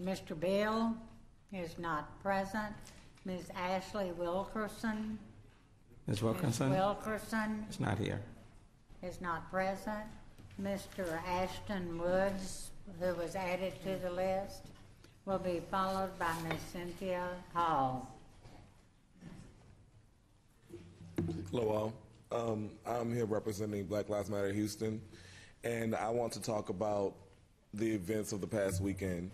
Mr. Bill is not present. Ms. Ashley Wilkerson. Ms. Wilkinson? Ms. Wilkerson is not here. is not present. Mr. Ashton Woods, who was added to the list, will be followed by Ms. Cynthia Hall. Hello, all. I'm here representing Black Lives Matter Houston, and I want to talk about the events of the past weekend.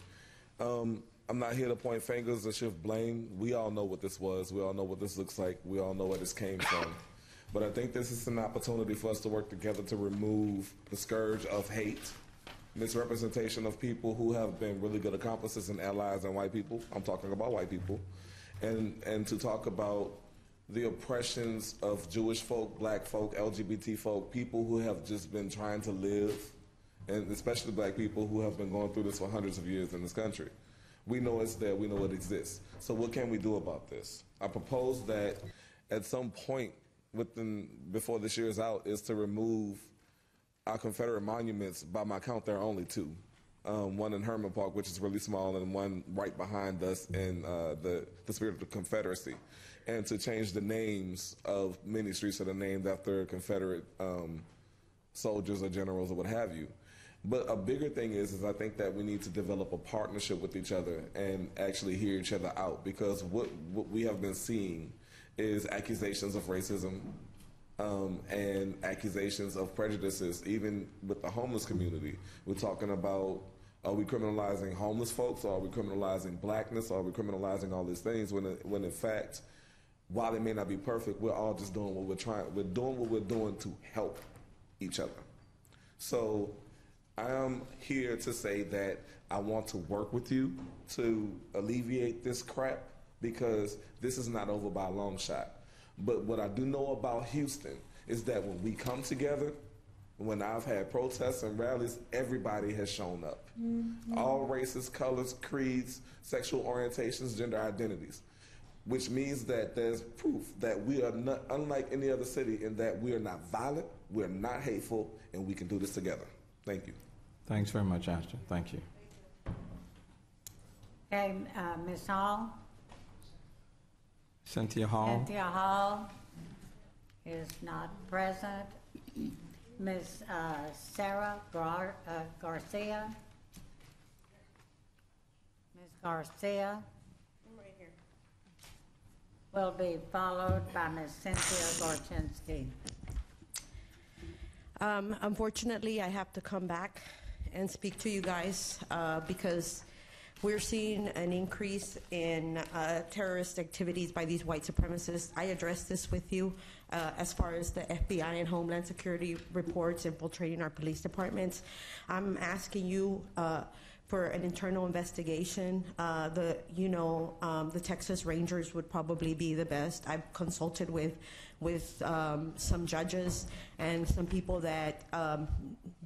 I'm not here to point fingers or shift blame. We all know what this was. We all know what this looks like. We all know where this came from. But I think this is an opportunity for us to work together to remove the scourge of hate, misrepresentation of people who have been really good accomplices and allies and white people. I'm talking about white people. And to talk about the oppressions of Jewish folk, black folk, LGBT folk, people who have just been trying to live, and especially black people who have been going through this for hundreds of years in this country. We know it's there, we know it exists. So what can we do about this? I propose that at some point before this year is out is to remove our Confederate monuments. By my count, there are only two. One in Herman Park, which is really small, and one right behind us in the spirit of the Confederacy. And to change the names of many streets that are named after Confederate soldiers or generals or what have you. But a bigger thing is I think that we need to develop a partnership with each other and actually hear each other out, because what we have been seeing is accusations of racism and accusations of prejudices, even with the homeless community. We're talking about, are we criminalizing homeless folks, or are we criminalizing blackness, or are we criminalizing all these things when in fact, while it may not be perfect, we're all just doing what we're doing to help each other. So I am here to say that I want to work with you to alleviate this crap, because this is not over by a long shot. But what I do know about Houston is that when we come together, when I've had protests and rallies, everybody has shown up. Mm-hmm. All races, colors, creeds, sexual orientations, gender identities, which means that there's proof that we are not unlike any other city in that we are not violent, we're not hateful, and we can do this together. Thank you. Thanks very much, Ashton. Thank you. Okay, Ms. Hall. Cynthia Hall. Cynthia Hall is not present. Ms. Sarah Garcia. Ms. Garcia. I'm right here. Will be followed by Ms. Cynthia Gorchinsky. Unfortunately, I have to come back and speak to you guys because we're seeing an increase in terrorist activities by these white supremacists. I addressed this with you as far as the FBI and Homeland Security reports infiltrating our police departments. I'm asking you for an internal investigation. The Texas Rangers would probably be the best. I've consulted with some judges and some people that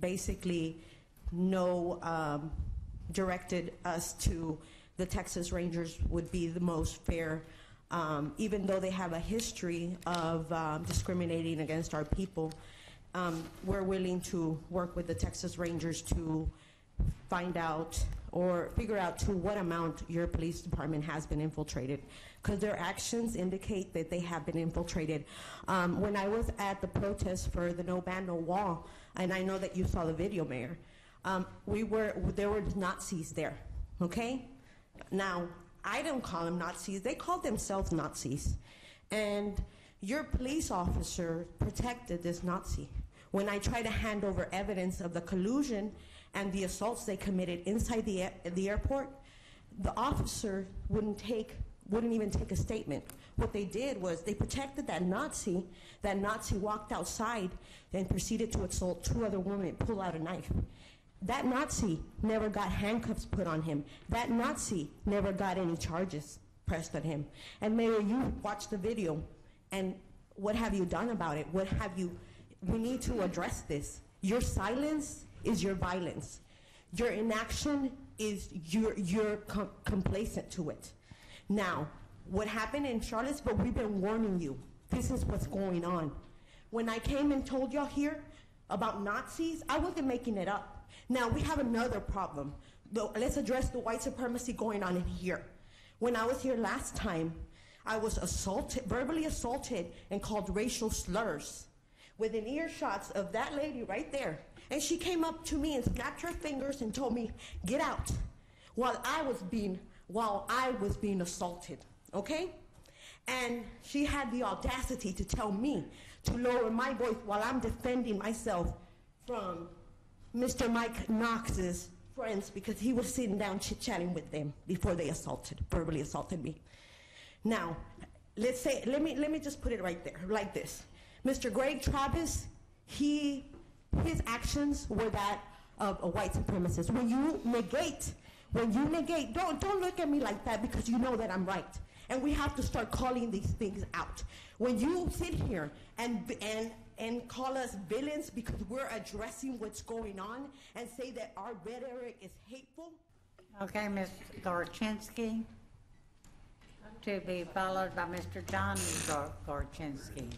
basically know directed us to the Texas Rangers would be the most fair, even though they have a history of discriminating against our people. We're willing to work with the Texas Rangers to find out or figure out to what amount your police department has been infiltrated, because their actions indicate that they have been infiltrated. When I was at the protest for the No Ban, No Wall, and I know that you saw the video, Mayor, there were Nazis there, okay? Now, I don't call them Nazis, they called themselves Nazis. And your police officer protected this Nazi. When I tried to hand over evidence of the collusion and the assaults they committed inside the airport, the officer wouldn't even take a statement. What they did was they protected that Nazi. That Nazi walked outside and proceeded to assault two other women and pull out a knife. That Nazi never got handcuffs put on him. That Nazi never got any charges pressed on him. And Mayor, you watched the video, and what have you done about it? We need to address this. Your silence is your violence. Your inaction is you're complacent to it. Now, what happened in Charlottesville, we've been warning you. This is what's going on. When I came and told y'all here about Nazis, I wasn't making it up. Now, we have another problem. let's address the white supremacy going on in here. When I was here last time, I was assaulted, verbally assaulted, and called racial slurs within earshots of that lady right there. And she came up to me and snapped her fingers and told me, "Get out," while I was being assaulted, okay? And she had the audacity to tell me to lower my voice while I'm defending myself from Mr. Mike Knox's friends, because he was sitting down chit-chatting with them before they verbally assaulted me. Now, let me just put it right there, like this. Mr. Greg Travis, his actions were that of a white supremacist. When you negate, don't look at me like that, because you know that I'm right. And we have to start calling these things out. When you sit here and call us villains because we're addressing what's going on and say that our rhetoric is hateful. Okay, Ms. Gorczynski, to be followed by Mr. John Gorczynski.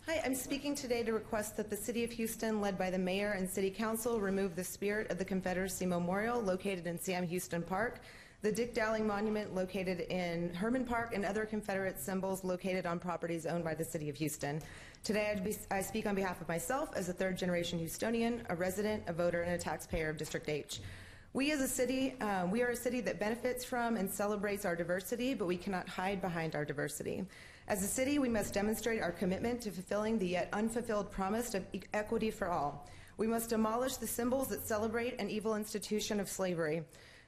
Hi, I'm speaking today to request that the City of Houston, led by the Mayor and City Council, remove the spirit of the Confederacy Memorial located in Sam Houston Park, the Dick Dowling Monument located in Herman Park, and other Confederate symbols located on properties owned by the City of Houston. Today, I speak on behalf of myself as a third-generation Houstonian, a resident, a voter, and a taxpayer of District H. We as a city, we are a city that benefits from and celebrates our diversity, but we cannot hide behind our diversity. As a city, we must demonstrate our commitment to fulfilling the yet unfulfilled promise of equity for all. We must demolish the symbols that celebrate an evil institution of slavery,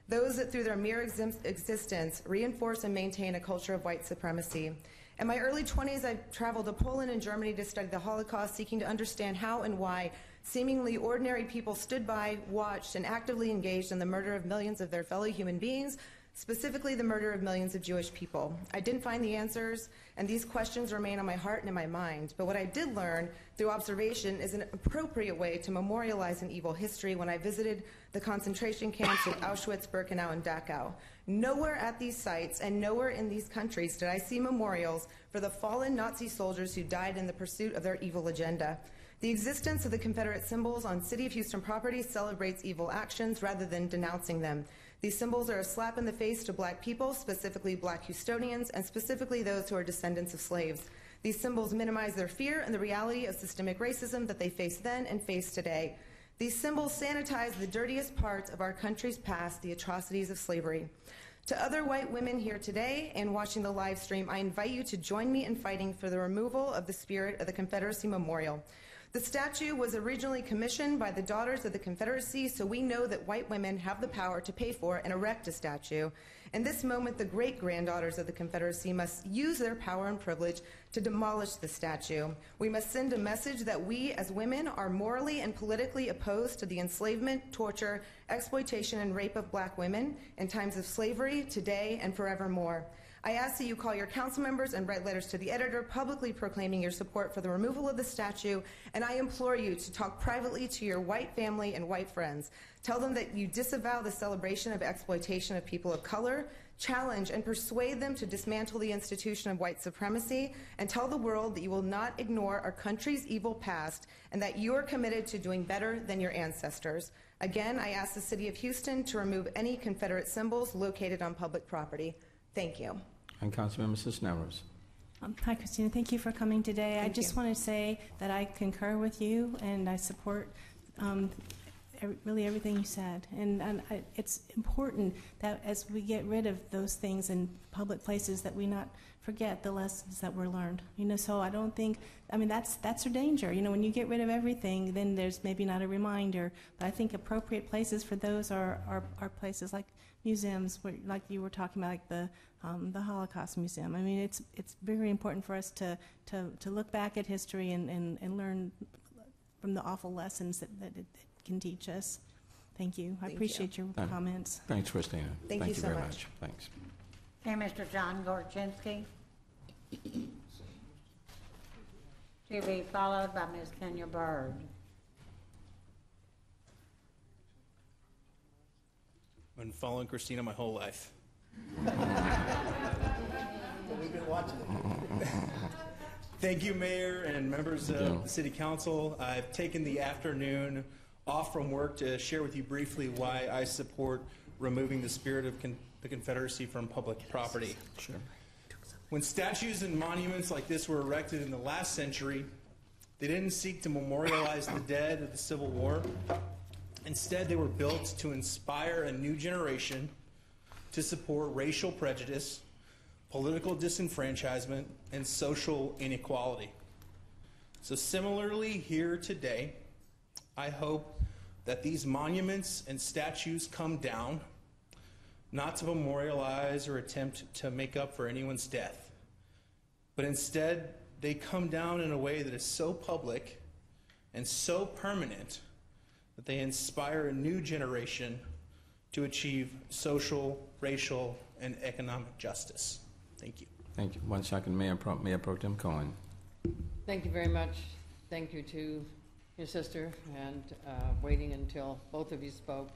those that through their mere existence reinforce and maintain a culture of white supremacy. In my early 20s, I traveled to Poland and Germany to study the Holocaust, seeking to understand how and why seemingly ordinary people stood by, watched, and actively engaged in the murder of millions of their fellow human beings, specifically the murder of millions of Jewish people. I didn't find the answers, and these questions remain on my heart and in my mind. But what I did learn through observation is an appropriate way to memorialize an evil history when I visited the concentration camps of Auschwitz, Birkenau, and Dachau. Nowhere at these sites and nowhere in these countries did I see memorials for the fallen Nazi soldiers who died in the pursuit of their evil agenda. The existence of the Confederate symbols on City of Houston property celebrates evil actions rather than denouncing them. These symbols are a slap in the face to black people, specifically black Houstonians, and specifically those who are descendants of slaves. These symbols minimize their fear and the reality of systemic racism that they faced then and face today. These symbols sanitize the dirtiest parts of our country's past, the atrocities of slavery. To other white women here today and watching the live stream, I invite you to join me in fighting for the removal of the spirit of the Confederacy Memorial. The statue was originally commissioned by the Daughters of the Confederacy, so we know that white women have the power to pay for and erect a statue. In this moment, the great-granddaughters of the Confederacy must use their power and privilege to demolish the statue. We must send a message that we, as women, are morally and politically opposed to the enslavement, torture, exploitation, and rape of black women in times of slavery, today, and forevermore. I ask that you call your council members and write letters to the editor publicly proclaiming your support for the removal of the statue, and I implore you to talk privately to your white family and white friends. Tell them that you disavow the celebration of exploitation of people of color, challenge and persuade them to dismantle the institution of white supremacy, and tell the world that you will not ignore our country's evil past and that you are committed to doing better than your ancestors. Again, I ask the City of Houston to remove any Confederate symbols located on public property. Thank you. And Councilmember Cisneros. Hi, Christina. Thank you for coming today. I just you. want to say that I concur with you and I support really everything you said. And it's important that as we get rid of those things in public places that we not forget the lessons that were learned. You know, so I don't think, I mean, that's a danger. You know, when you get rid of everything, then there's maybe not a reminder. But I think appropriate places for those are places like museums, where, like you were talking about, like the Holocaust Museum. I mean, it's very important for us to look back at history and learn from the awful lessons that it can teach us. Thank you. I appreciate your comments. Thanks, Christina. Thank you so very much. much. Thanks. Okay, Mr. John Gorczynski, to be followed by Ms. Kenya Bird. I've been following Christina my whole life. We've been watching it. Thank you, Mayor and members of the City Council. I've taken the afternoon off from work to share with you briefly why I support removing the spirit of the Confederacy from public property. Sure. When statues and monuments like this were erected in the last century, they didn't seek to memorialize the dead of the Civil War. Instead, they were built to inspire a new generation to support racial prejudice, political disenfranchisement, and social inequality. So similarly, here today, I hope that these monuments and statues come down, not to memorialize or attempt to make up for anyone's death, but instead they come down in a way that is so public and so permanent that they inspire a new generation to achieve social, racial, and economic justice. Thank you. Thank you. 1 second, Mayor Pro Tem Cohen. Thank you very much. Thank you to your sister and waiting until both of you spoke.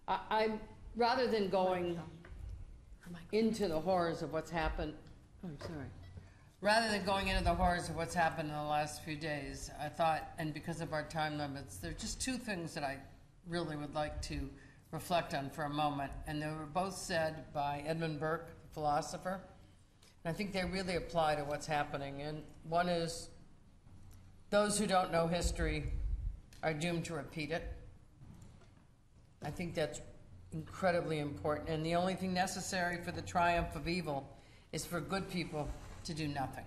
I'm rather than going into the horrors of what's happened, rather than going into the horrors of what's happened in the last few days, I thought, and because of our time limits, there are just two things that I really would like to reflect on for a moment. And they were both said by Edmund Burke, the philosopher. And I think they really apply to what's happening. And one is, those who don't know history are doomed to repeat it. I think that's incredibly important. And the only thing necessary for the triumph of evil is for good people to do nothing.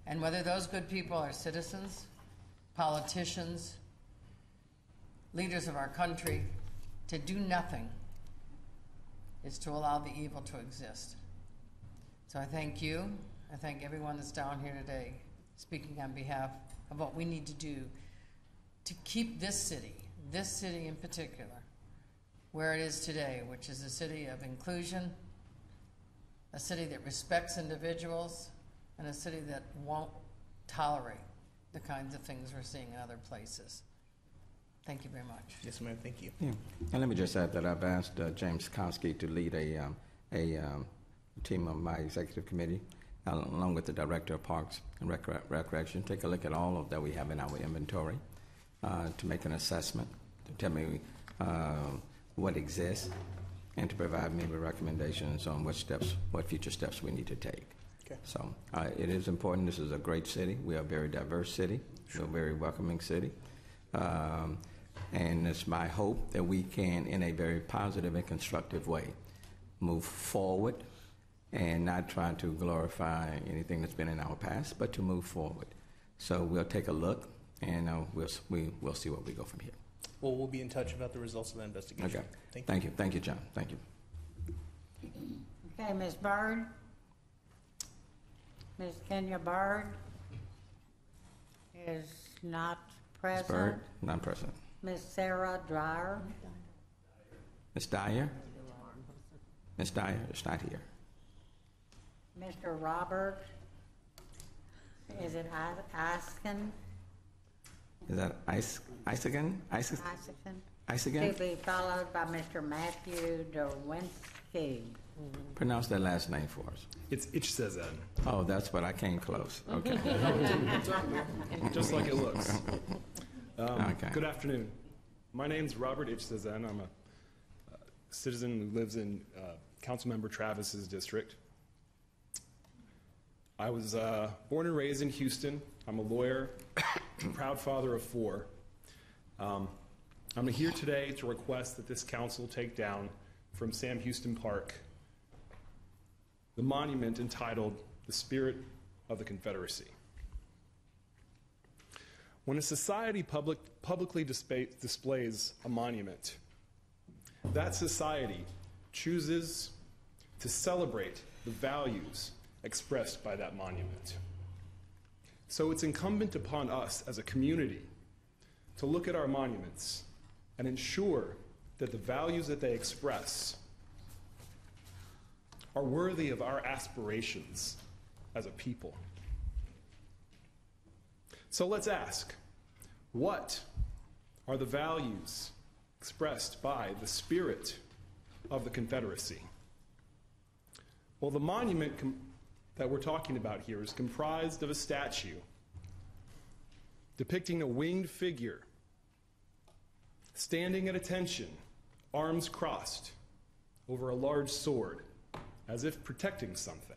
And whether those good people are citizens, politicians, leaders of our country, to do nothing is to allow the evil to exist. So I thank you. I thank everyone that's down here today speaking on behalf of what we need to do to keep this city in particular, where it is today, which is a city of inclusion, a city that respects individuals, and a city that won't tolerate the kinds of things we're seeing in other places. Thank you very much. Yes, ma'am. Thank you. Yeah. And let me just add that I've asked James Kosky to lead a team of my executive committee, along with the Director of Parks and Recreation, take a look at all of that we have in our inventory to make an assessment, to tell me what exists, and to provide me with recommendations on what future steps we need to take. Okay. So it is important. This is a great city. We are a very diverse city. We're a very welcoming city. And it's my hope that we can, in a very positive and constructive way, move forward and not try to glorify anything that's been in our past, but to move forward. So we'll take a look, and we'll see where we go from here. Well, we'll be in touch about the results of that investigation. Okay. Thank you. Thank you, John. Thank you. Okay, Ms. Byrd. Ms. Kenya Byrd is not present. Ms. Byrd, not present. Ms. Sarah Dreyer. Ms. Dyer? Ms. Dyer is not here. Mr. Robert, is it Isken? Is that Isagen? Isagen? To be followed by Mr. Matthew Derwinski. Pronounce that last name for us. It's Itchsezen, Oh, that's what I came close. Okay. just like it looks. Okay. Good afternoon. My name's Robert Itchsezen. I'm a citizen who lives in Councilmember Travis's district. I was born and raised in Houston. I'm a lawyer, proud father of 4. I'm here today to request that this council take down from Sam Houston Park the monument entitled The Spirit of the Confederacy. When a society publicly displays a monument, that society chooses to celebrate the values expressed by that monument. So it's incumbent upon us as a community to look at our monuments and ensure that the values that they express are worthy of our aspirations as a people. So let's ask, what are the values expressed by the spirit of the Confederacy? Well, the monument that we're talking about here is comprised of a statue depicting a winged figure standing at attention arms crossed over a large sword, as if protecting something.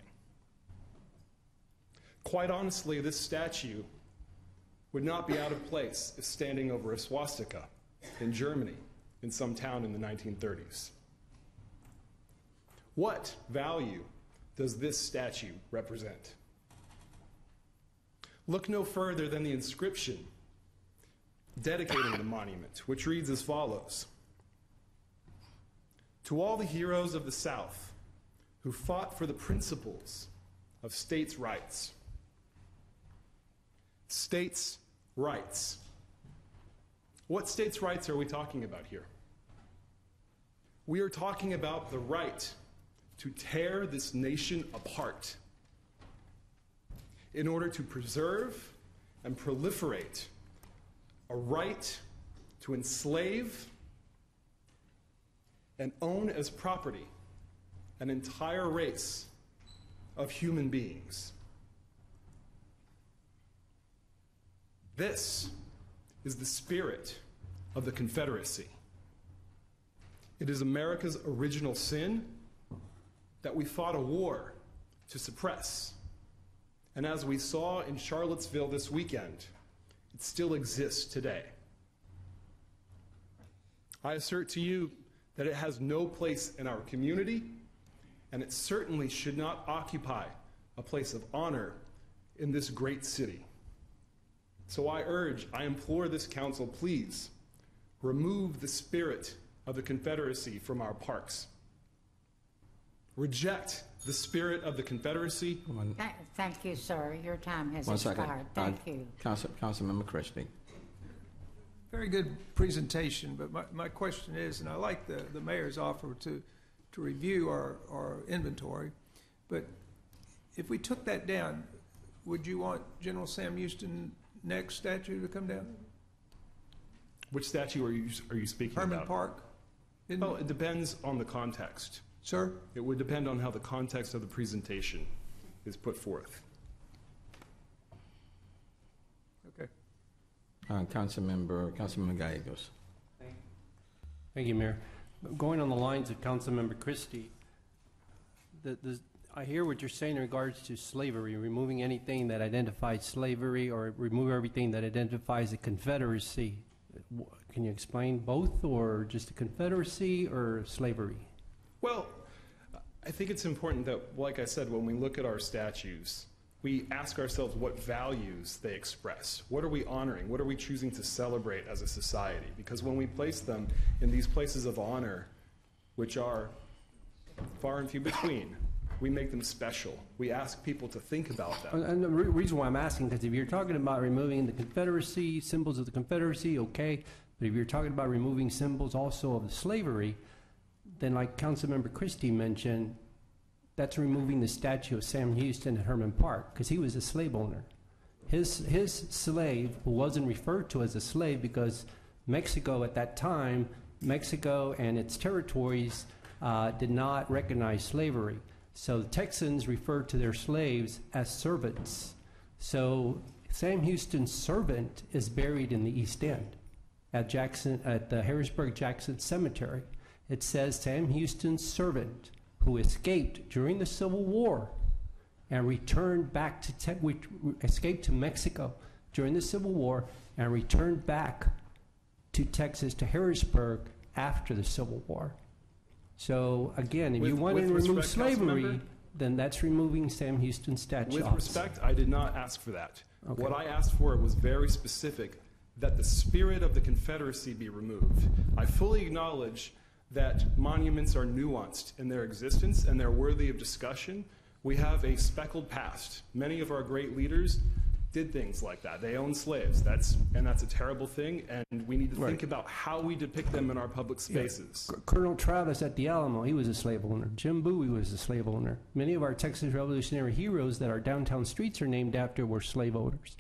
Quite honestly, this statue would not be out of place if standing over a swastika in Germany in some town in the 1930s. What value does this statue represent? Look no further than the inscription dedicating the monument, which reads as follows: "To all the heroes of the South who fought for the principles of states' rights." States' rights. What states' rights are we talking about here? We are talking about the right to tear this nation apart in order to preserve and proliferate a right to enslave and own as property an entire race of human beings. This is the spirit of the Confederacy. It is America's original sin that we fought a war to suppress. And as we saw in Charlottesville this weekend, it still exists today. I assert to you that it has no place in our community, and it certainly should not occupy a place of honor in this great city. So I implore this council, please remove the spirit of the Confederacy from our parks. Reject the spirit of the Confederacy. Thank you, sir. Your time has One second. expired. Thank you. Councilmember Christie. Very good presentation, but my question is, and I like the mayor's offer to review our inventory, but if we took that down, would you want General Sam Houston next statue to come down? Which statue are you speaking Herman about? Park? Well, it depends on the context. Sir? It would depend on how the context of the presentation is put forth. Okay. Councilmember Gallegos. Thank you, Mayor. Going on the lines of Councilmember Christie, I hear what you're saying in regards to slavery, removing anything that identifies slavery or remove everything that identifies the Confederacy. Can you explain both, or just the Confederacy or slavery? Well, I think it's important that, like I said, when we look at our statues, we ask ourselves what values they express. What are we honoring? What are we choosing to celebrate as a society? Because when we place them in these places of honor, which are far and few between, we make them special. We ask people to think about them. And the reason why I'm asking, because if you're talking about removing the Confederacy, symbols of the Confederacy, okay, but if you're talking about removing symbols also of the slavery, then like Councilmember Christie mentioned, that's removing the statue of Sam Houston at Herman Park, because he was a slave owner. His slave wasn't referred to as a slave because Mexico at that time, Mexico and its territories did not recognize slavery. So the Texans referred to their slaves as servants. So Sam Houston's servant is buried in the East End at the Harrisburg-Jackson Cemetery. It says Sam Houston's servant, who escaped during the Civil War and returned back escaped to Mexico during the Civil War and returned back to Texas, to Harrisburg, after the Civil War. So again, if you want to remove slavery, then that's removing Sam Houston's statue. With respect, I did not ask for that. Okay. What I asked for was very specific, that the spirit of the Confederacy be removed. I fully acknowledge that monuments are nuanced in their existence and they're worthy of discussion. We have a speckled past. Many of our great leaders did things like that. They owned slaves. That's a terrible thing, and we need to think about how we depict them in our public spaces. Yeah. Colonel Travis at the Alamo, he was a slave owner. Jim Bowie was a slave owner. Many of our Texas Revolutionary heroes that our downtown streets are named after were slave owners.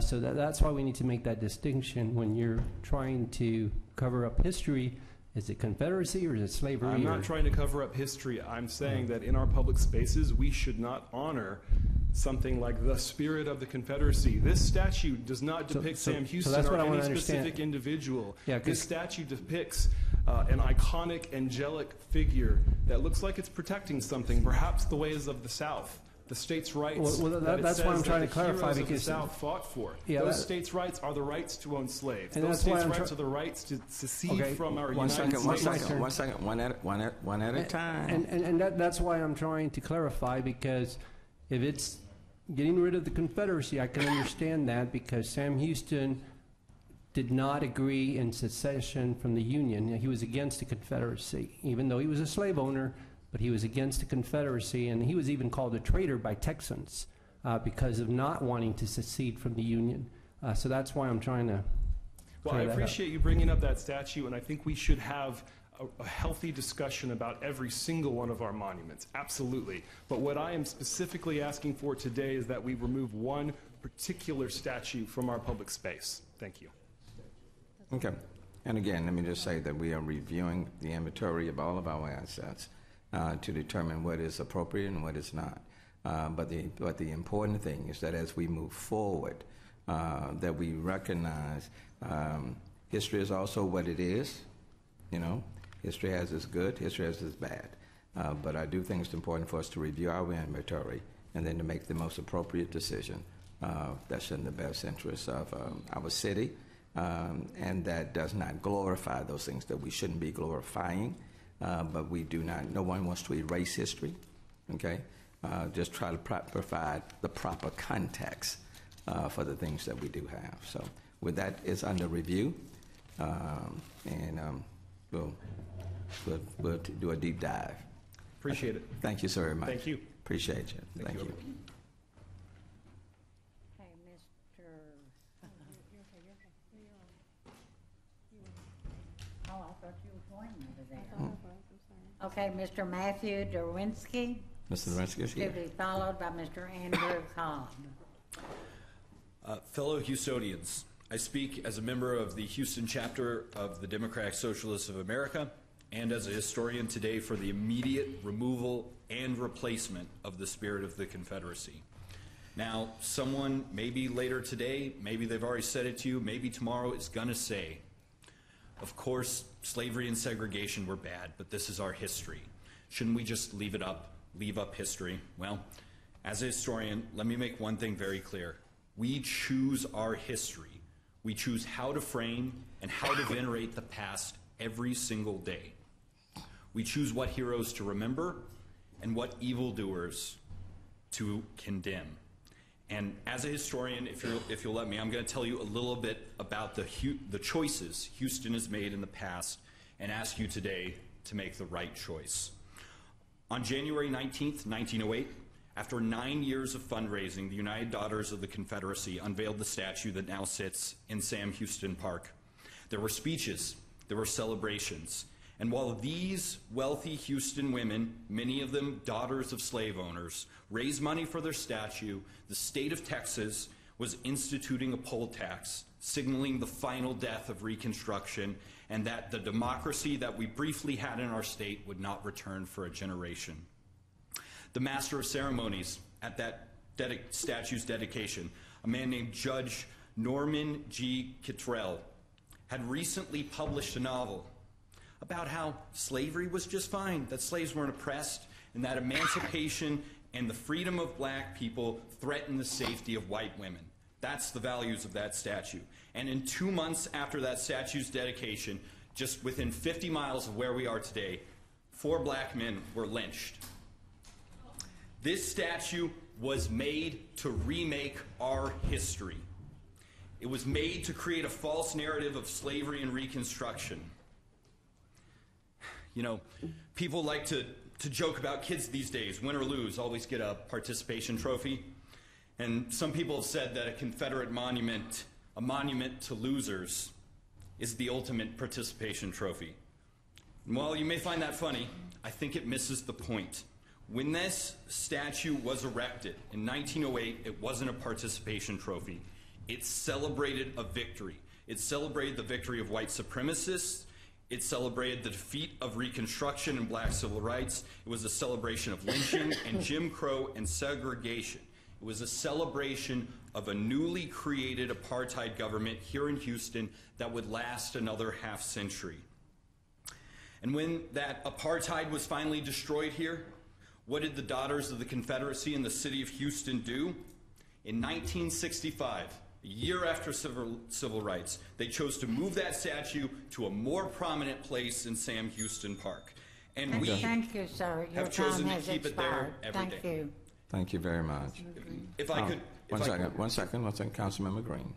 So that's why we need to make that distinction when you're trying to cover up history. Is it Confederacy or is it slavery? I'm not trying to cover up history. I'm saying that in our public spaces, we should not honor something like the spirit of the Confederacy. This statue does not depict Sam Houston or any specific individual. Yeah, this statue depicts an iconic, angelic figure that looks like it's protecting something, perhaps the ways of the South, the states' rights. Well, that it that's why says I'm trying that to clarify, the heroes of the because South fought for. Yeah, Those states' rights are the rights to own slaves. And Those that's why states' I'm rights are the rights to secede Okay, from our One United second, States. one at a time. And that's why I'm trying to clarify, because if it's getting rid of the Confederacy, I can understand that, because Sam Houston did not agree in secession from the Union. He was against the Confederacy, even though he was a slave owner, but he was against the Confederacy, and he was even called a traitor by Texans because of not wanting to secede from the Union. So that's why I'm trying to Well, I appreciate you bringing up that statue, and I think we should have a healthy discussion about every single one of our monuments, absolutely. But what I am specifically asking for today is that we remove one particular statue from our public space. Thank you. Okay. And again, let me just say that we are reviewing the inventory of all of our assets to determine what is appropriate and what is not. But the important thing is that as we move forward, that we recognize history is also what it is. You know, history has its good, history has its bad. But I do think it's important for us to review our inventory and then to make the most appropriate decision that's in the best interest of our city, and that does not glorify those things that we shouldn't be glorifying. But we do not, no one wants to erase history, okay? Just try to provide the proper context for the things that we do have. So with that, it's under review, and we'll do a deep dive. Appreciate it. Thank you so very much. Thank you. Appreciate you. Thank you. Okay, Mr. Oh, I thought you were going over there. Okay, Mr. Matthew Derwinski, Mr. Lawrence is to here. be followed by Mr. Andrew Cobb. Fellow Houstonians, I speak as a member of the Houston chapter of the Democratic Socialists of America and as a historian today for the immediate removal and replacement of the spirit of the Confederacy. Now, someone maybe later today, maybe they've already said it to you, maybe tomorrow is going to say, of course, slavery and segregation were bad, but this is our history. Shouldn't we just leave up history? Well, as a historian, let me make one thing very clear. We choose our history. We choose how to frame and how to venerate the past every single day. We choose what heroes to remember and what evildoers to condemn. And as a historian, if you'll let me, I'm going to tell you a little bit about the choices Houston has made in the past and ask you today to make the right choice. On January 19th, 1908, after 9 years of fundraising, the United Daughters of the Confederacy unveiled the statue that now sits in Sam Houston Park. There were speeches, there were celebrations, and while these wealthy Houston women, many of them daughters of slave owners, raised money for their statue, the state of Texas was instituting a poll tax, signaling the final death of Reconstruction and that the democracy that we briefly had in our state would not return for a generation. The master of ceremonies at that statue's dedication, a man named Judge Norman G. Kittrell, had recently published a novel about how slavery was just fine, that slaves weren't oppressed, and that emancipation and the freedom of black people threatened the safety of white women. That's the values of that statue. And in 2 months after that statue's dedication, just within 50 miles of where we are today, 4 black men were lynched. This statue was made to remake our history. It was made to create a false narrative of slavery and Reconstruction. You know, people like to joke about kids these days, win or lose, always get a participation trophy. And some people have said that a Confederate monument, a monument to losers, is the ultimate participation trophy. And while you may find that funny, I think it misses the point. When this statue was erected in 1908, it wasn't a participation trophy. It celebrated a victory. It celebrated the victory of white supremacists. It celebrated the defeat of Reconstruction and black civil rights. It was a celebration of lynching and Jim Crow and segregation. It was a celebration of a newly created apartheid government here in Houston that would last another half century. And when that apartheid was finally destroyed here, what did the Daughters of the Confederacy in the city of Houston do? In 1965, a year after civil rights, they chose to move that statue to a more prominent place in Sam Houston Park. And Thank you, sir. Your have chosen time to has keep it expired. there every day. Thank you. Thank you very much. If I could... One second, Councilmember Green.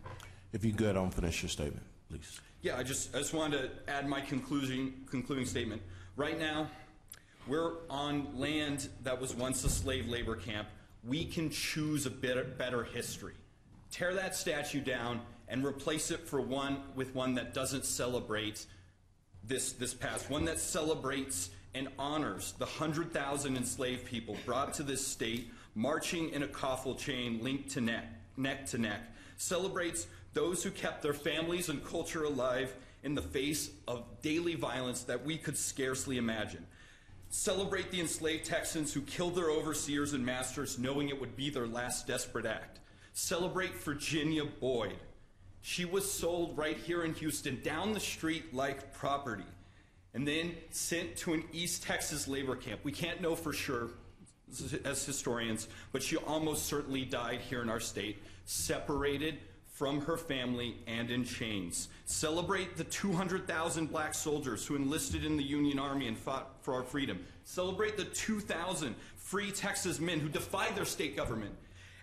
If you could, finish your statement, please. Yeah, I just wanted to add my concluding statement. Right now, we're on land that was once a slave labor camp. We can choose a better history. Tear that statue down and replace it with one that doesn't celebrate this past, one that celebrates and honors the 100,000 enslaved people brought to this state, marching in a coffle chain linked to neck to neck, celebrates those who kept their families and culture alive in the face of daily violence that we could scarcely imagine. Celebrate the enslaved Texans who killed their overseers and masters knowing it would be their last desperate act. Celebrate Virginia Boyd. She was sold right here in Houston down the street like property and then sent to an East Texas labor camp. We can't know for sure as historians, but she almost certainly died here in our state, separated from her family and in chains. Celebrate the 200,000 black soldiers who enlisted in the Union Army and fought for our freedom. Celebrate the 2,000 free Texas men who defied their state government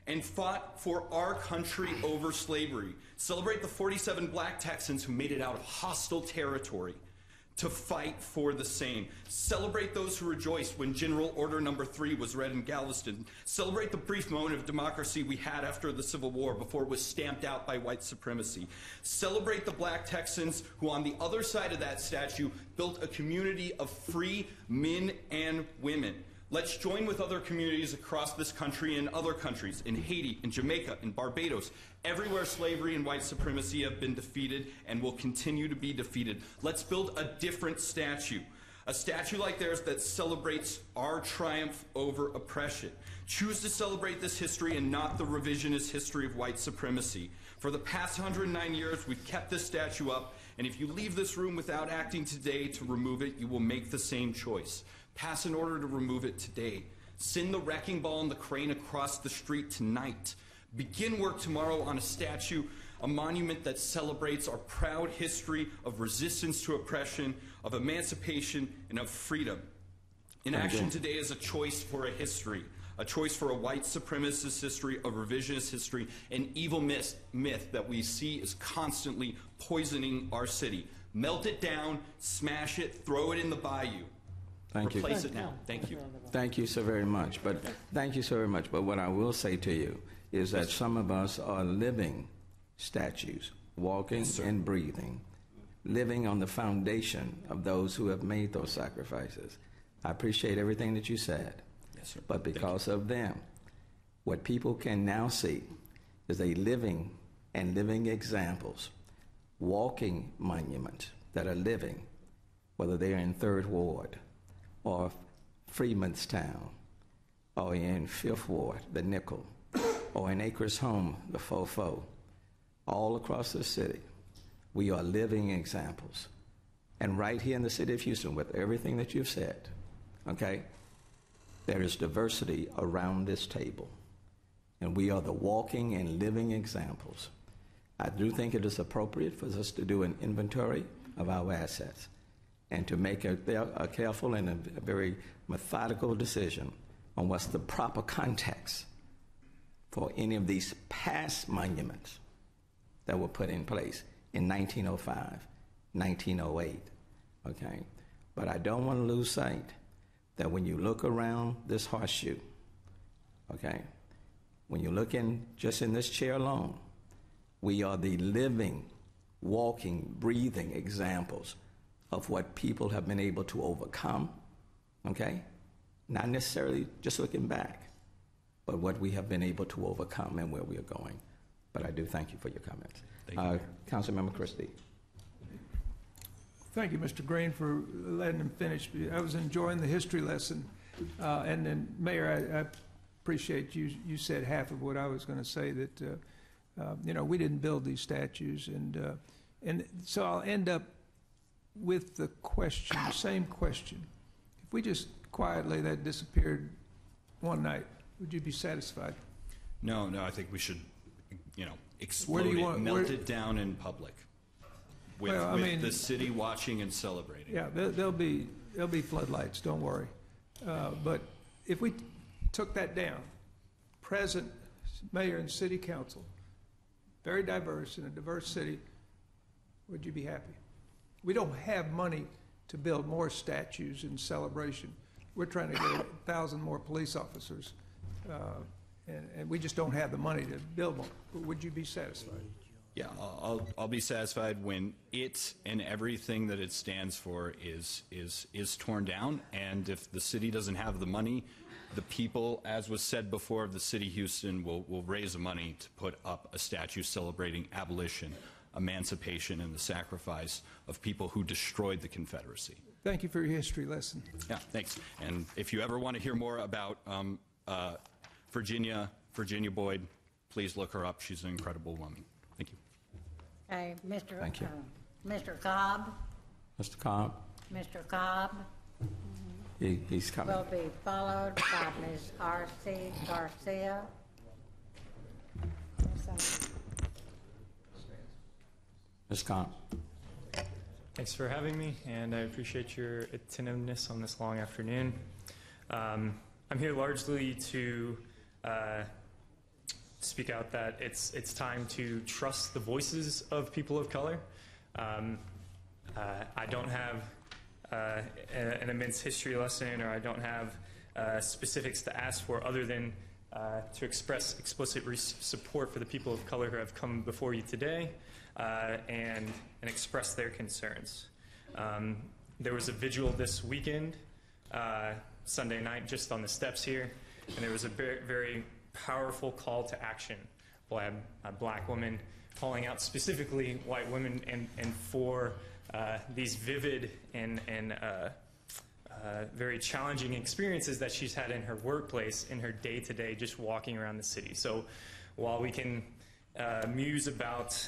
and fought for our country over slavery. Celebrate the 47 black Texans who made it out of hostile territory to fight for the same. Celebrate those who rejoiced when General Order No. 3 was read in Galveston. Celebrate the brief moment of democracy we had after the Civil War before it was stamped out by white supremacy. Celebrate the black Texans who on the other side of that statue built a community of free men and women. Let's join with other communities across this country and other countries, in Haiti, in Jamaica, in Barbados, everywhere slavery and white supremacy have been defeated and will continue to be defeated. Let's build a different statue, a statue like theirs that celebrates our triumph over oppression. Choose to celebrate this history and not the revisionist history of white supremacy. For the past 109 years, we've kept this statue up, and if you leave this room without acting today to remove it, you will make the same choice. Pass an order to remove it today. Send the wrecking ball and the crane across the street tonight. Begin work tomorrow on a statue, a monument that celebrates our proud history of resistance to oppression, of emancipation, and of freedom. Inaction today is a choice for a history, a choice for a white supremacist history, a revisionist history, an evil myth that we see is constantly poisoning our city. Melt it down, smash it, throw it in the bayou. Thank you. Replace it now. Thank you. Thank you so very much. But what I will say to you is that some of us are living statues, walking and breathing, living on the foundation of those who have made those sacrifices. I appreciate everything that you said. Yes, sir. But because of them, what people can now see is a living examples, walking monuments that are living, whether they're in 3rd Ward, or Freemanstown, or in 5th Ward, the Nickel, or in Acres Home, the Fofo, all across the city. We are living examples. And right here in the city of Houston, with everything that you've said, okay, there is diversity around this table. And we are the walking and living examples. I do think it is appropriate for us to do an inventory of our assets and to make a careful and a very methodical decision on what's the proper context for any of these past monuments that were put in place in 1905, 1908, okay? But I don't want to lose sight that when you look around this horseshoe, okay, when you look just in this chair alone, we are the living, walking, breathing examples of what people have been able to overcome, okay? Not necessarily just looking back, but what we have been able to overcome and where we are going. But I do thank you for your comments. Thank you. Councilmember Christie. Thank you, Mr. Green, for letting him finish. I was enjoying the history lesson. And then, Mayor, I appreciate you said half of what I was going to say, that, we didn't build these statues. And so I'll end up with the question, same question, if we just quietly that disappeared one night, would you be satisfied? No, I think we should, explode it, melt it down in public with, the city watching and celebrating. Yeah, there'll be floodlights, don't worry. But if we took that down, present mayor and city council, very diverse in a diverse city, would you be happy? We don't have money to build more statues in celebration. We're trying to get 1,000 more police officers, and we just don't have the money to build more. Would you be satisfied? Yeah, I'll be satisfied when it and everything that it stands for is torn down, and if the city doesn't have the money, the people, as was said before, of the city of Houston will raise the money to put up a statue celebrating abolition, emancipation, and the sacrifice of people who destroyed the Confederacy. Thank you for your history lesson. Yeah, thanks. And if you ever want to hear more about Virginia Boyd, please look her up. She's an incredible woman. Thank you. Okay, Thank you. Mr. Cobb. Mr. Cobb, Mr. Cobb he's coming. will be followed by Ms. R.C. Garcia. Ms. Cobb. Thanks for having me, and I appreciate your attentiveness on this long afternoon. I'm here largely to speak out that it's time to trust the voices of people of color. I don't have an immense history lesson, or I don't have specifics to ask for other than to express explicit support for the people of color who have come before you today and express their concerns. There was a vigil this weekend, Sunday night, just on the steps here, and there was a very, very powerful call to action by a black woman calling out specifically white women and for these vivid and very challenging experiences that she's had in her workplace, in her day-to-day, just walking around the city. So while we can muse about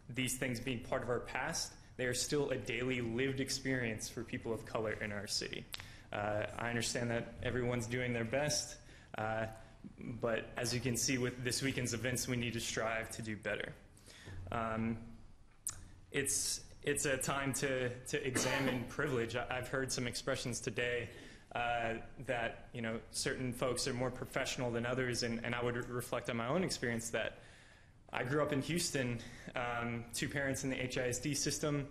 these things being part of our past, they are still a daily lived experience for people of color in our city. I understand that everyone's doing their best, but as you can see with this weekend's events, we need to strive to do better. It's a time to examine privilege. I've heard some expressions today that certain folks are more professional than others, and I would reflect on my own experience that I grew up in Houston, 2 parents in the HISD system,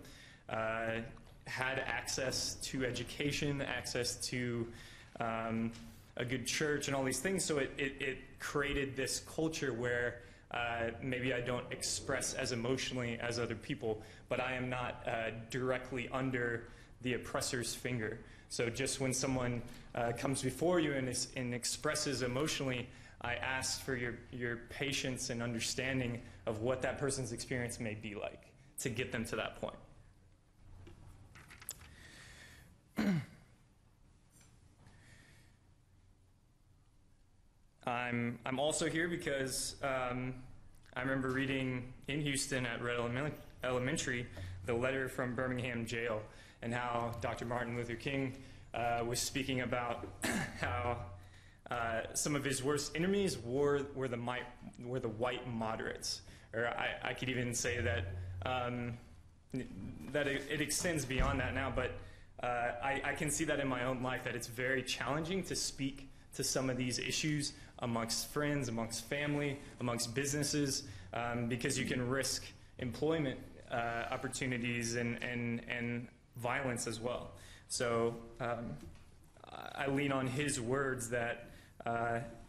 had access to education, access to a good church and all these things, so it created this culture where maybe I don't express as emotionally as other people, but I am not directly under the oppressor's finger. So just when someone comes before you and expresses emotionally, I ask for your patience and understanding of what that person's experience may be like to get them to that point. I'm also here because I remember reading in Houston at Red Elementary the letter from Birmingham jail and how Dr. Martin Luther King was speaking about how some of his worst enemies were the white moderates. Or I could even say that it extends beyond that now, but I can see that in my own life, that it's very challenging to speak to some of these issues amongst friends, amongst family, amongst businesses, because you can risk employment opportunities and violence as well. So I lean on his words that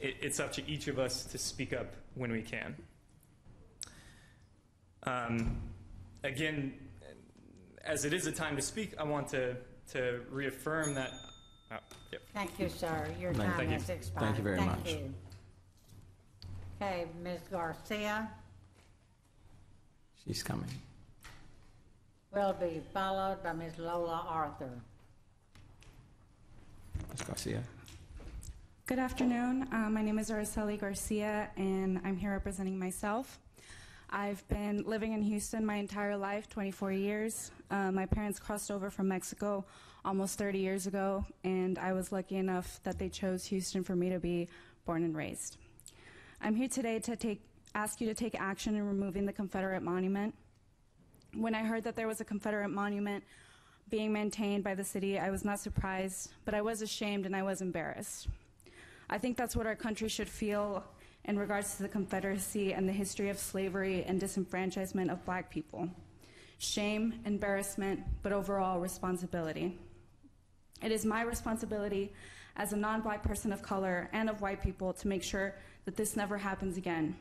it's up to each of us to speak up when we can. Again, as it is a time to speak, I want to reaffirm that. Yep. Thank you, sir. Your time has expired. Thank you very much. You. Okay, Ms. Garcia She's coming. will be followed by Ms. Lola Arthur. Ms. Garcia. Good afternoon. My name is Araceli Garcia, and I'm here representing myself. I've been living in Houston my entire life, 24 years. My parents crossed over from Mexico almost 30 years ago, and I was lucky enough that they chose Houston for me to be born and raised. I'm here today to ask you to take action in removing the Confederate monument. When I heard that there was a Confederate monument being maintained by the city, I was not surprised, but I was ashamed and I was embarrassed. I think that's what our country should feel in regards to the Confederacy and the history of slavery and disenfranchisement of Black people. Shame, embarrassment, but overall responsibility. It is my responsibility as a non-Black person of color and of white people to make sure that this never happens again.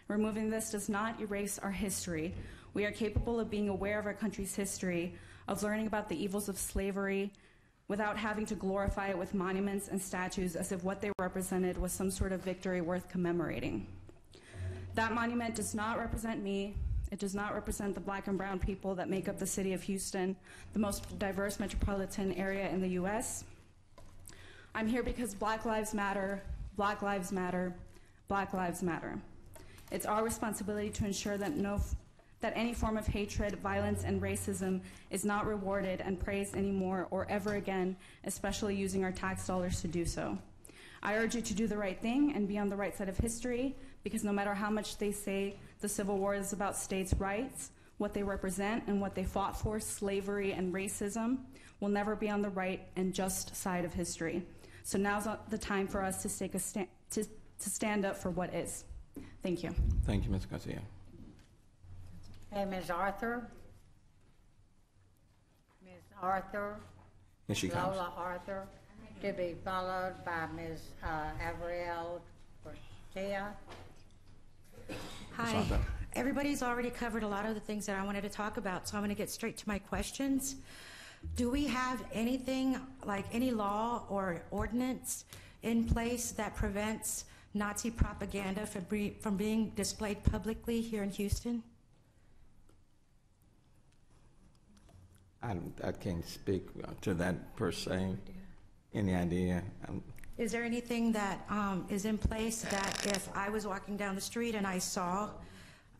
Removing this does not erase our history. We are capable of being aware of our country's history, of learning about the evils of slavery, without having to glorify it with monuments and statues as if what they represented was some sort of victory worth commemorating. That monument does not represent me. It does not represent the Black and brown people that make up the city of Houston, the most diverse metropolitan area in the US. I'm here because Black lives matter, Black lives matter, Black lives matter. It's our responsibility to ensure that any form of hatred, violence, and racism is not rewarded and praised anymore or ever again, especially using our tax dollars to do so. I urge you to do the right thing and be on the right side of history, because no matter how much they say the Civil War is about states' rights, what they represent and what they fought for, slavery and racism, will never be on the right and just side of history. So now's the time for us to take to stand up for what is. Thank you. Thank you, Ms. Garcia. Hey, Ms. Arthur? Ms. Arthur? Here she comes. Lola Arthur, to be followed by Ms. Avriel Garcia. Hi. Everybody's already covered a lot of the things that I wanted to talk about, so I'm going to get straight to my questions. Do we have anything, like any law or ordinance in place that prevents Nazi propaganda from being displayed publicly here in Houston? I can't speak to that per se. Any idea? Is there anything that is in place that if I was walking down the street and I saw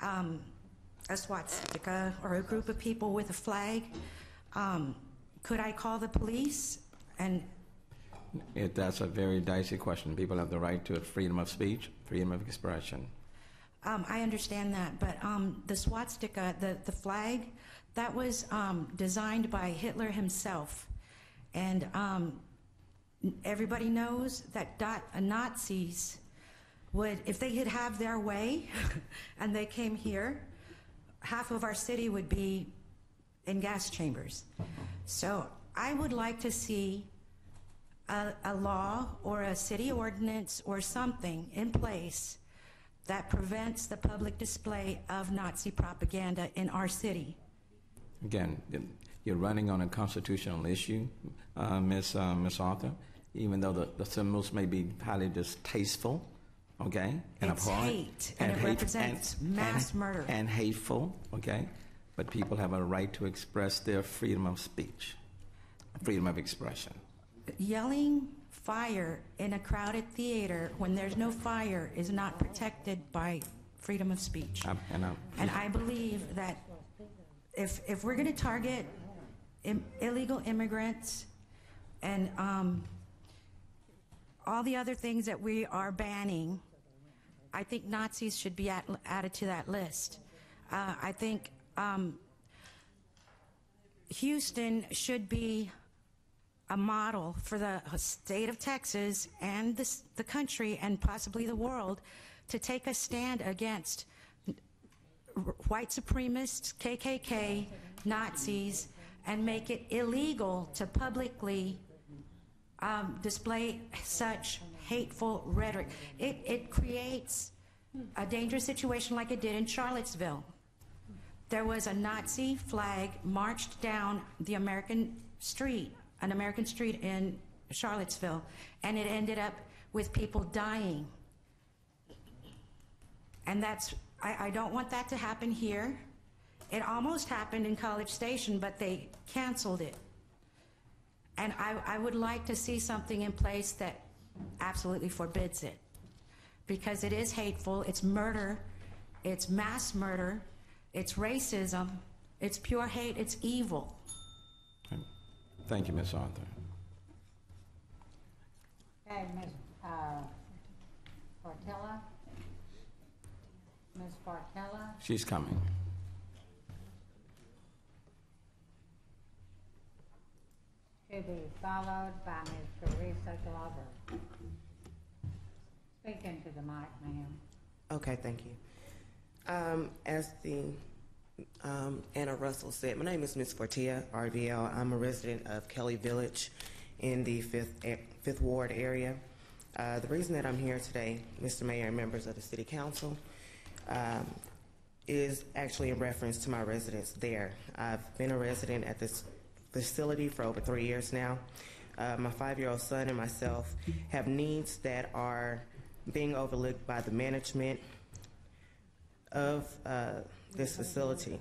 a swastika or a group of people with a flag, could I call the police? And That's a very dicey question. People have the right to freedom of speech, freedom of expression. I understand that, but the swastika, the flag, that was designed by Hitler himself. And everybody knows that Nazis would, if they could have their way and they came here, half of our city would be in gas chambers. So I would like to see a law or a city ordinance or something in place that prevents the public display of Nazi propaganda in our city. Again, you're running on a constitutional issue, Ms. Arthur, even though the symbols may be highly distasteful, okay, and it's abhorrent, hate, and it represents mass murder. And hateful, okay, but people have a right to express their freedom of speech, freedom of expression. Yelling fire in a crowded theater when there's no fire is not protected by freedom of speech. And I believe that if we're going to target illegal immigrants and all the other things that we are banning, I think Nazis should be added to that list. I think Houston should be a model for the state of Texas and the country and possibly the world to take a stand against white supremacists, KKK, Nazis, and make it illegal to publicly display such hateful rhetoric. It creates a dangerous situation like it did in Charlottesville. There was a Nazi flag marched down the American street, an American street in Charlottesville, and it ended up with people dying. And I don't want that to happen here. It almost happened in College Station, but they canceled it. And I would like to see something in place that absolutely forbids it, because it is hateful, it's murder, It's mass murder. It's racism. It's pure hate. It's evil. Thank you, Ms. Arthur. Okay, Ms. Fortella? Ms. Fortella? She's coming. To be followed by Ms. Teresa Glover. Speak into the mic, ma'am. Okay, thank you. As the Anna Russell said, my name is Ms. Fortia, RVL. I'm a resident of Kelly Village in the Fifth Ward area. The reason that I'm here today, Mr. Mayor and members of the City Council, is actually in reference to my residence there. I've been a resident at this facility for over 3 years now. My 5-year-old son and myself have needs that are being overlooked by the management of this facility.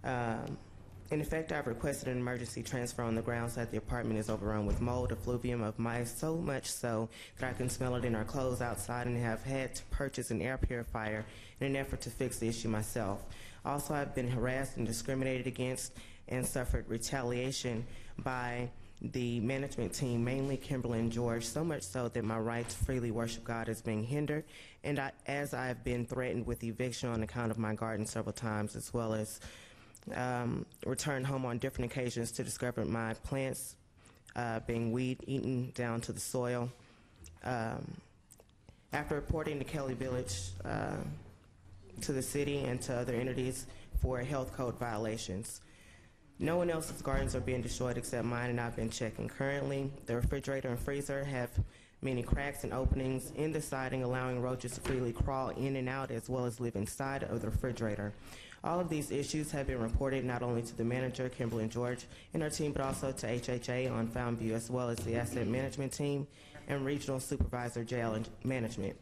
In effect, I've requested an emergency transfer on the grounds that the apartment is overrun with mold, effluvium of mice, so much so that I can smell it in our clothes outside, and have had to purchase an air purifier in an effort to fix the issue myself. Also, I've been harassed and discriminated against and suffered retaliation by the management team, mainly Kimberly and George, so much so that my right to freely worship God is being hindered, and as I've been threatened with eviction on account of my garden several times, as well as returned home on different occasions to discover my plants being weed-eaten down to the soil. After reporting to Kelly Village to the city and to other entities for health code violations, no one else's gardens are being destroyed except mine, and I've been checking. Currently, the refrigerator and freezer have many cracks and openings in the siding, allowing roaches to freely crawl in and out as well as live inside of the refrigerator. All of these issues have been reported not only to the manager, Kimberly and George, and our team, but also to HHA on Found View, as well as the asset management team and regional supervisor jail and management.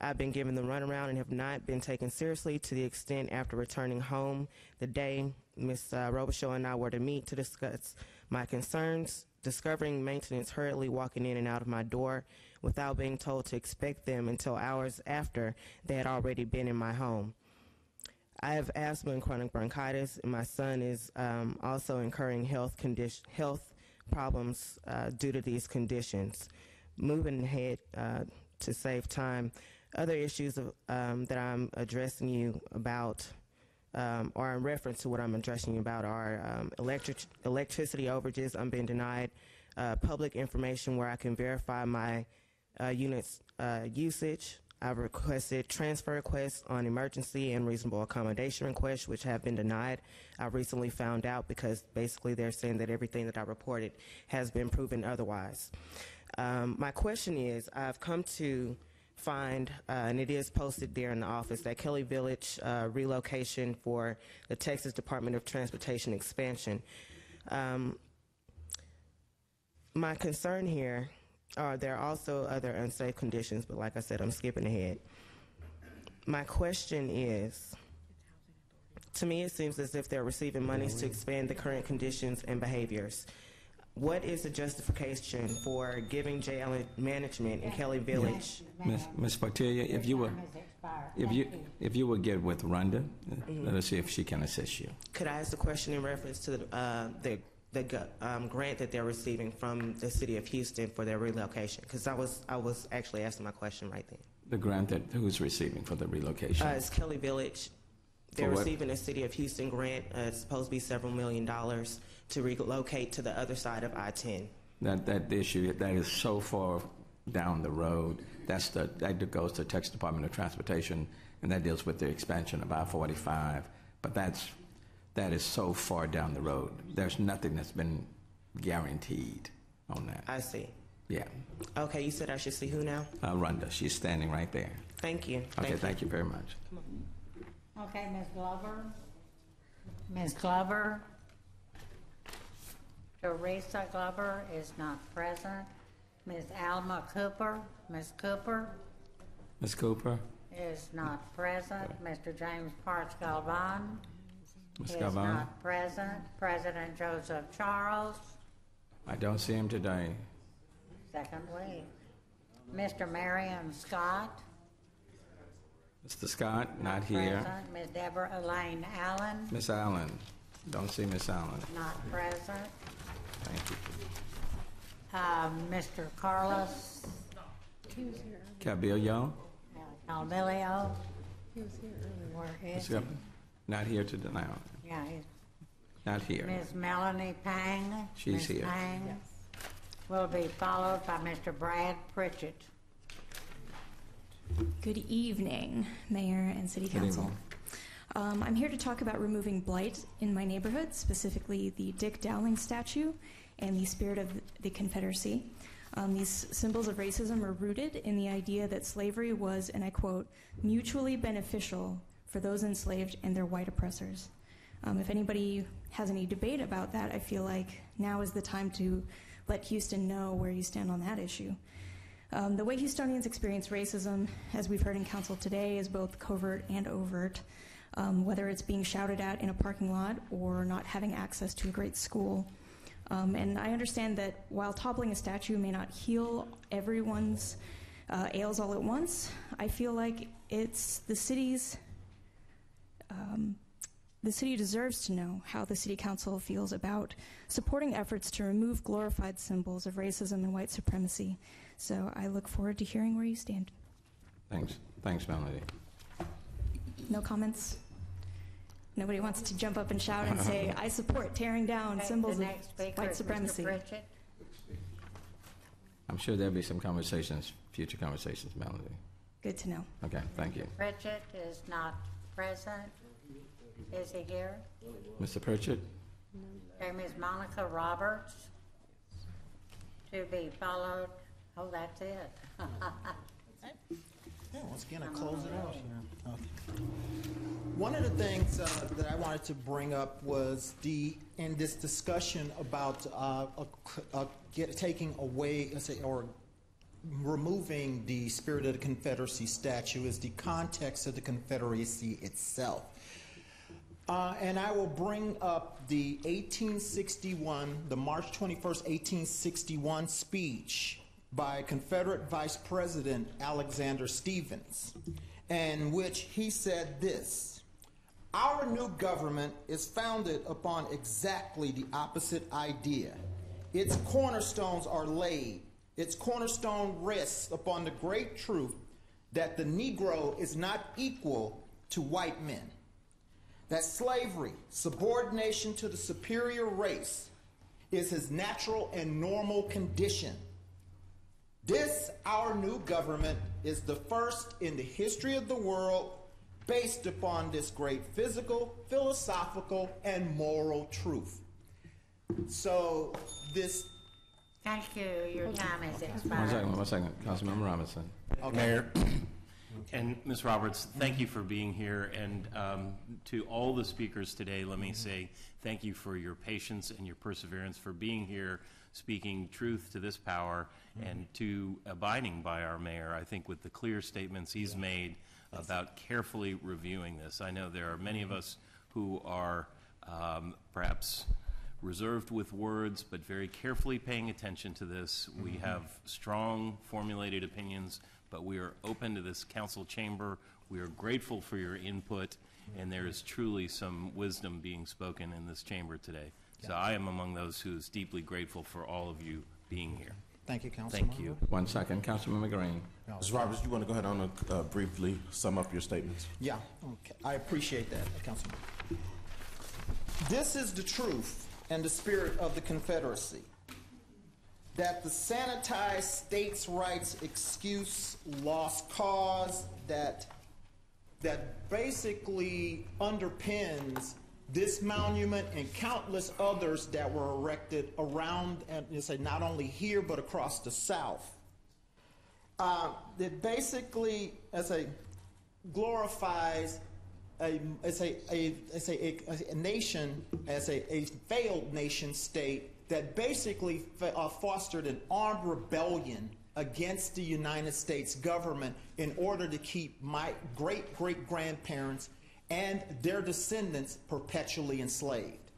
I've been given the runaround and have not been taken seriously, to the extent after returning home the day Ms. Robichaud and I were to meet to discuss my concerns, discovering maintenance hurriedly walking in and out of my door without being told to expect them until hours after they had already been in my home. I have asthma and chronic bronchitis, and my son is also incurring health problems due to these conditions. Moving ahead to save time, other issues that I'm addressing you about, or in reference to what I'm addressing you about, are electricity overages. I'm being denied public information where I can verify my unit's usage. I've requested transfer requests on emergency and reasonable accommodation requests, which have been denied. I recently found out because basically they're saying that everything that I reported has been proven otherwise. My question is, I've come to find, and it is posted there in the office, that Kelly Village relocation for the Texas Department of Transportation expansion. My concern here are there are also other unsafe conditions, but like I said, I'm skipping ahead. My question is, to me it seems as if they're receiving monies to expand the current conditions and behaviors. What is the justification for giving jail management in Kelly Village? Ms. Portilla, if you would get with Rhonda, let us see if she can assist you. Could I ask a question in reference to the grant that they're receiving from the city of Houston for their relocation? Because I was actually asking my question right there. The grant that who's receiving for the relocation? It's Kelly Village. They're receiving a city of Houston grant. It's supposed to be several $1 million to relocate to the other side of I-10. That issue, that is so far down the road. That goes to Texas Department of Transportation, and that deals with the expansion of I-45. But that is so far down the road. There's nothing that's been guaranteed on that. I see. Yeah. Okay, you said I should see who now? Rhonda, she's standing right there. Thank you. Okay, thank you very much. Come on. Okay, Ms. Glover. Ms. Glover. Teresa Glover is not present. Ms. Alma Cooper. Ms. Cooper. Ms. Cooper. Is not present. Mr. James Parks Galvan. Ms. Is Galvan. not present. President Joseph Charles. I don't see him today. Second week. Mr. Marion Scott. Mr. Scott, not here. Present. Ms. Deborah Elaine Allen, Miss Allen, don't see Miss Allen. not present. Thank you. Mr. Carlos Cabillo, Calvillo, where Ms. is he? Gupton, not here to deny. Yeah, he's Not here. Ms. Melanie Pang. She's Ms. here. Pang will be followed by Mr. Brad Pritchett. Good evening, Mayor and City Good Council. evening. I'm here to talk about removing blight in my neighborhood, specifically the Dick Dowling statue and the spirit of the Confederacy. These symbols of racism are rooted in the idea that slavery was, and I quote, mutually beneficial for those enslaved and their white oppressors. If anybody has any debate about that, I feel like now is the time to let Houston know where you stand on that issue. The way Houstonians experience racism, as we've heard in council today, is both covert and overt, whether it's being shouted at in a parking lot or not having access to a great school. And I understand that while toppling a statue may not heal everyone's ails all at once, I feel like it's the city's the city deserves to know how the City Council feels about supporting efforts to remove glorified symbols of racism and white supremacy. So I look forward to hearing where you stand. Thanks. Thanks, Melody. No comments? Nobody wants to jump up and shout and say, I support tearing down symbols The of next speaker white is supremacy. Mr. Pritchett. I'm sure there'll be some conversations, future conversations, Melody. Good to know. Okay, thank you. Pritchett is not present. Is he here? Mr. Pritchett? Okay, Ms. Monica Roberts to be followed. Oh, that's it. Yeah, once again, I close it out here. Okay. One of the things that I wanted to bring up was in this discussion about taking away, let's say, or removing the Spirit of the Confederacy statue is the context of the Confederacy itself. And I will bring up the 1861, the March 21st, 1861 speech by Confederate Vice President Alexander Stephens, in which he said this: "Our new government is founded upon exactly the opposite idea. Its cornerstones are laid. Its cornerstone rests upon the great truth that the Negro is not equal to white men, that slavery, subordination to the superior race, is his natural and normal condition. This, our new government, is the first in the history of the world based upon this great physical, philosophical, and moral truth." So this... Thank you. Your time is expired. One second. Councilmember Robinson. Okay. Mayor. And Ms. Roberts, thank you for being here. And to all the speakers today, let me say thank you for your patience and your perseverance, for being here, speaking truth to this power, and to abiding by our mayor, I think, with the clear statements he's made about carefully reviewing this. I know there are many of us who are perhaps reserved with words, but very carefully paying attention to this. We have strong formulated opinions, but we are open to this council chamber. We are grateful for your input, and there is truly some wisdom being spoken in this chamber today. So I am among those who is deeply grateful for all of you being here. Thank you, Councilman. Thank you. 1 second. Councilmember Green. Ms. Roberts, you want to go ahead and briefly sum up your statements? Yeah, okay. I appreciate that, Councilman. This is the truth and the spirit of the Confederacy, that the sanitized states' rights excuse, lost cause, that basically underpins this monument and countless others that were erected around, and say not only here but across the South. That basically, glorifies a nation as a failed nation state that basically fostered an armed rebellion against the United States government in order to keep my great-great-grandparents and their descendants perpetually enslaved.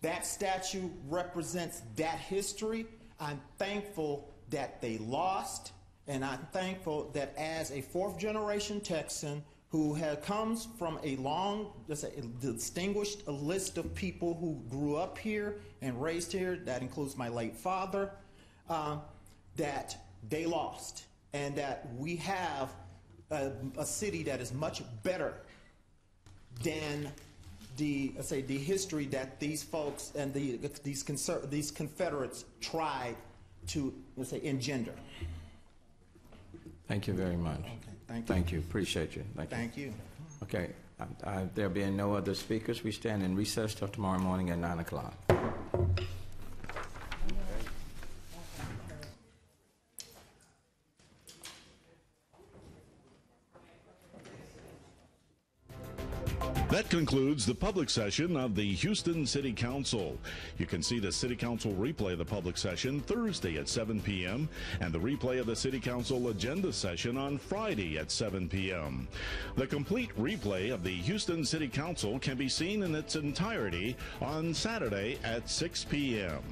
That statue represents that history. I'm thankful that they lost, And I'm thankful that as a fourth-generation Texan who comes from a long, distinguished list of people who grew up here and raised here, that includes my late father, that they lost, and that we have a city that is much better than the history that these folks and these Confederates tried to engender. Thank you very much. Okay, thank you. Appreciate you. Thank you. Okay. There being no other speakers, we stand in recess till tomorrow morning at 9 o'clock. That concludes the public session of the Houston City Council. You can see the City Council replay of the public session Thursday at 7 p.m. and the replay of the City Council agenda session on Friday at 7 p.m. The complete replay of the Houston City Council can be seen in its entirety on Saturday at 6 p.m.